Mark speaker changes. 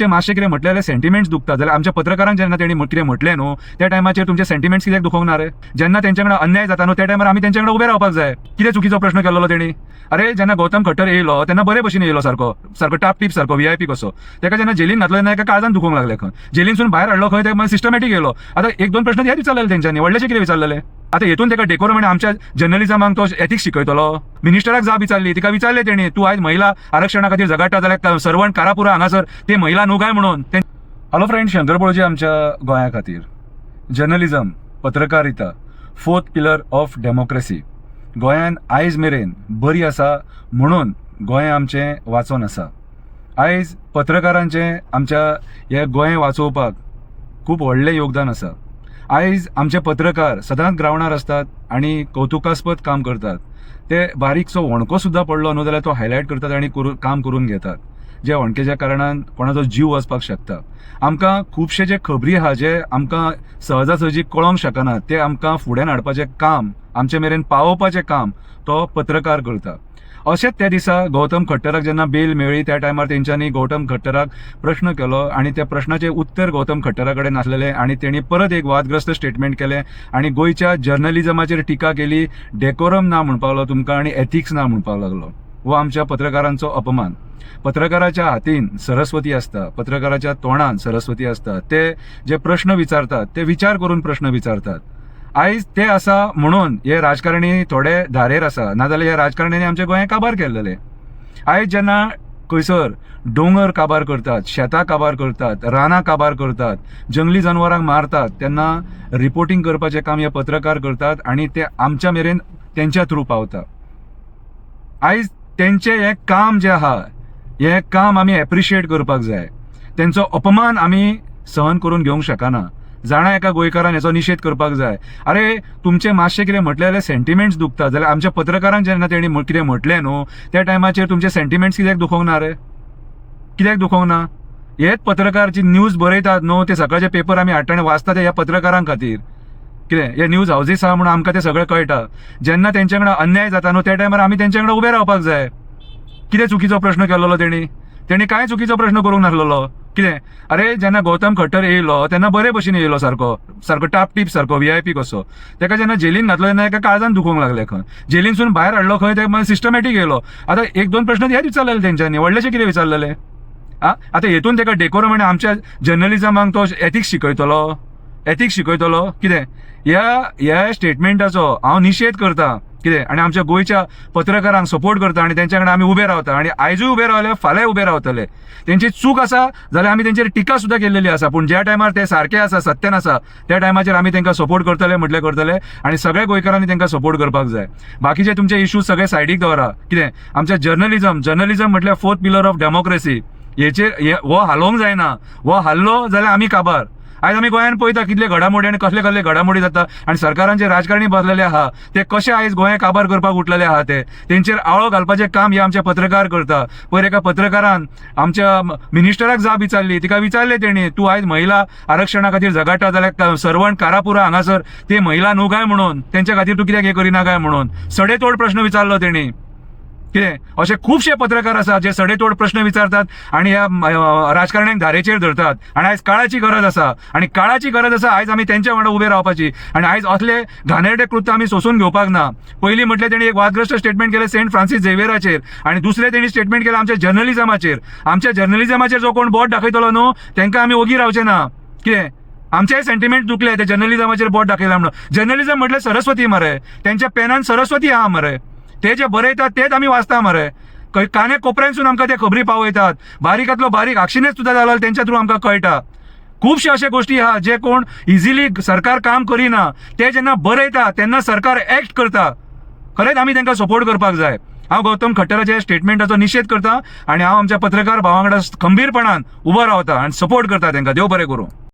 Speaker 1: मातशें कितें म्हटलें जाल्यार सेंटिमेंट्स दुखता जाल्यार आमच्या पत्रकारांक जेन्ना तेणी कितें म्हटलें न्हू त्या टायमाचेर तुमचे सेंटिमेंट्स कित्याक दुखोवंक ना रे? जेन्ना तेंच्या कडेन अन्याय जाता न्हू त्या टायमार आमी तेंच्या कडेन उबे रावपाक जाय. कितें चुकीचो प्रश्न केल्लो तेणी? अरे जेन्ना गौतम खट्टर येयलो तेन्ना बरे भशेन येयलो सारको टाप टीप सारको VIP कसो. तेका जेन्ना जेलीन घातलो तेन्ना एका काळजान दुखोवंक लागलें खंय. जेलीनसून भायर हाडलो खंय ते सिस्टमॅटीक येयलो. आतां एक दोन प्रश्न हेच विचारलेले तेंच्यांनी व्हडलेशें कितें विचारलेले? आतां हेतून तेका डेकोरम आनी आमच्या जर्नलिजमाक तो एथिक्स शिकयतलो? मिनिस्टराक जाप विचारली तिका विचारले तेणी तूं आयज महिला आरक्षणा खातीर झगडटा जाल्यार सर्वंट कारापुरा हांगासर ते महिला न्हू काय म्हणून. हॅलो फ्रेंड, शंकर पळोवची आमच्या गोंया खातीर जर्नलिजम पत्रकारिता 4th पिलर ऑफ डेमोक्रेसी गोंयान आयज मेरेन बरी आसा म्हणून गोंय आमचें वाचून आसा. आयज पत्रकारांचें आमच्या हे गोंय वाचोवपाक खूब व्हडलें योगदान आसा. आयज आमचे पत्रकार सदांच ग्रावंडार असतात आनी कौतुकास्पद काम करतात. ते बारीकसो वणको सुद्दां पडलो न्हू जाल्यार तो हायलायट करतात आनी काम करून घेतात. जे वणकेच्या कारणान कोणाचो जीव वचपाक शकता. आमकां खुबशे जे खबरी आहा जे आमकां सहजासहजी कळोंक शकना ते आमकां फुडें हाडपाचें काम, आमचे मेरेन पावोवपाचें काम तो पत्रकार करता. अशेंच त्या दिसा गौतम खट्टराक जेन्ना बेल मेळ्ळी त्या टायमार तेंच्यांनी गौतम खट्टराक प्रश्न केलो आनी त्या प्रश्नाचें उत्तर गौतम खट्टरा कडेन नासलेलें आनी तेणी परत एक वादग्रस्त स्टेटमेंट केलें आनी गोंयच्या जर्नलिजमाचेर टिका केली. डेकोरम ना म्हणपाक लागलो तुमकां आनी एथिक्स ना म्हणपाक लागलो. हो आमच्या पत्रकारांचो अपमान. पत्रकाराच्या हातीन सरस्वती असता, पत्रकाराच्या तोंडान सरस्वती असता. ते जे प्रश्न विचारतात ते विचार करून प्रश्न विचारतात. आयज ते आसा म्हणून हे राजकारणी थोडे धारेर आसा, नाजाल्यार हे राजकारण्यांनी आमचे गोंय काबार केल्लेले. आयज जेन्ना खंयसर दोंगर काबार करतात, शेतां काबार करतात, रानां काबार करतात, जंगली जनावरांक मारतात तेन्ना रिपोर्टिंग करपाचें काम हे पत्रकार करतात आनी ते आमच्या मेरेन तेंच्या थ्रू पावता. आयज तेंचे हे काम जे आहा हे काम आमी एप्रिशिएट करपाक जाय. तेंचो अपमान आमी सहन करून घेवंक शकना. जाणा एका गोंयकारान हेचो निशेध करपाक जाय. अरे तुमचे मातशें कितें म्हटलें जाल्यार सेंटिमेंट्स दुखता जाल्यार आमच्या पत्रकारांक जेन्ना तेणी कितें म्हटलें न्हू त्या टायमाचेर तुमचे सेंटिमेंट्स कित्याक दुखोवंक ना रे? कित्याक दुखोवंक ना? हेच पत्रकार जी न्यूज बरयतात न्हू ते सकाळचे पेपर आमी हाडटा आनी वाचतात ह्या पत्रकारांक खातीर. कितें हे न्यूज हावजीस आहा म्हणून आमकां तें सगळें कळटा. जेन्ना तेंच्या कडेन अन्याय जाता न्हू त्या टायमार आमी तेंच्या कडेन उबे रावपाक जाय. कितें चुकीचो प्रश्न केल्लो तेणी कांय चुकीचो प्रश्न करूंक नासलेलो. कितें? अरे जेन्ना गौतम खट्टर येयलो तेन्ना बरे भशेन येयलो सारको टाप टीप सारको VIP कसो. तेका जेन्ना जेलीन घातलो तेन्ना एका काळजान दुखोवंक लागलें खंय. जेलीनसून भायर हाडलो खंय ते सिस्टमॅटीक येयलो. आतां एक दोन प्रश्न हेच विचारलेले तेंच्यांनी व्हडलेशें कितें विचारलेले? आतां हेतून तेका डेकोरम आनी आमच्या जर्नलिजमाक तो एथिक्स शिकयतलो? कितें? ह्या स्टेटमेंटाचो हांव निशेध करता. कितें? आनी आमच्या गोंयच्या पत्रकारांक सपोर्ट करता आनी तेंच्या कडेन आमी उबे रावता आनी आयजूय उबे रावले फाल्यां उबे रावतले. तेंची चूक आसा जाल्यार आमी तेंचेर टिका सुद्दां केल्लेली आसा. पूण ज्या टायमार ते सारके आसा सत्यान आसा त्या टायमाचेर आमी तेंकां सपोर्ट करतले आनी सगळ्या गोंयकारांनी तेंकां सपोर्ट करपाक जाय. बाकीचे तुमचे इश्यूज सगळे सायडीक दवरा. कितें? आमच्या जर्नलिजम म्हटल्यार 4th पिलर ऑफ डेमोक्रेसी हेचेर हो हालोवंक जायना. हो हाल्लो जाल्यार आमी काबार. आयज आमी गोंयान पळयता कितले घडामोडी आनी कसले घडामोडी जाता आनी सरकारांचे राजकारणी बसलेले आहा ते कशे आयज गोंय काबार करपाक उठलेले आहा तेंचेर आळो घालपाचें काम हे आमचे पत्रकार करता. पयर एका पत्रकारान आमच्या मिनिस्टराक जाप विचारली तिका विचारले तेणी तूं आयज महिला आरक्षणा खातीर झगडटा जाल्यार सर्वंट कारापुरा हांगासर ते महिला न्हू काय म्हणून तेंच्या खातीर तूं कित्याक हे करिना काय म्हणून सडेतोड प्रश्न विचारलो तेणी. कितें? अशे खुबशे पत्रकार आसात जे सडेतोड प्रश्न विचारतात आनी ह्या राजकारण्यांक धारेचेर धरतात. आनी आयज काळाची गरज आसा आयज आमी तेंच्या वांगडा उबे रावपाची. आनी आयज असले घाणेरडे कृत्य आमी सोसून घेवपाक ना. पयलीं म्हटलें तेणी एक वादग्रस्त स्टेटमेंट केलें सेंट फ्रांसीस झेवियराचेर आनी दुसरें तेणी स्टेटमेंट केलें आमच्या जर्नलिजमाचेर जो कोण बोट दाखयतलो न्हू तेंकां आमी ओगी रावचे ना. कितें? आमचेय सेंटिमेंट दुखले ते जर्नलिजमाचेर बोट दाखयला म्हणून. जर्नलिजम म्हटल्यार सरस्वती मरे. तेंच्या पेनान सरस्वती आहा मरे. ते जे बरयतात तेच आमी वाचता मरे. काने कोपऱ्यांसून आमकां ते खबरी पावयतात. बारीकांतलो बारीक आक्षिणेच सुद्दां जालो तेंच्या थ्रू आमकां कळटा. खुबशे अशे गोश्टी आहा जे कोण इजिली सरकार काम करिना ते जेन्ना बरयता तेन्ना सरकार एक्ट करता. खरेंच आमी तेंकां सपोर्ट करपाक जाय. हांव गौतम खट्टराच्या स्टेटमेंटाचो निशेध करता आनी हांव आमच्या पत्रकार भावां वांगडा खंबीरपणान उबो रावता आनी सपोर्ट करता तेंकां. देव बरें करूं.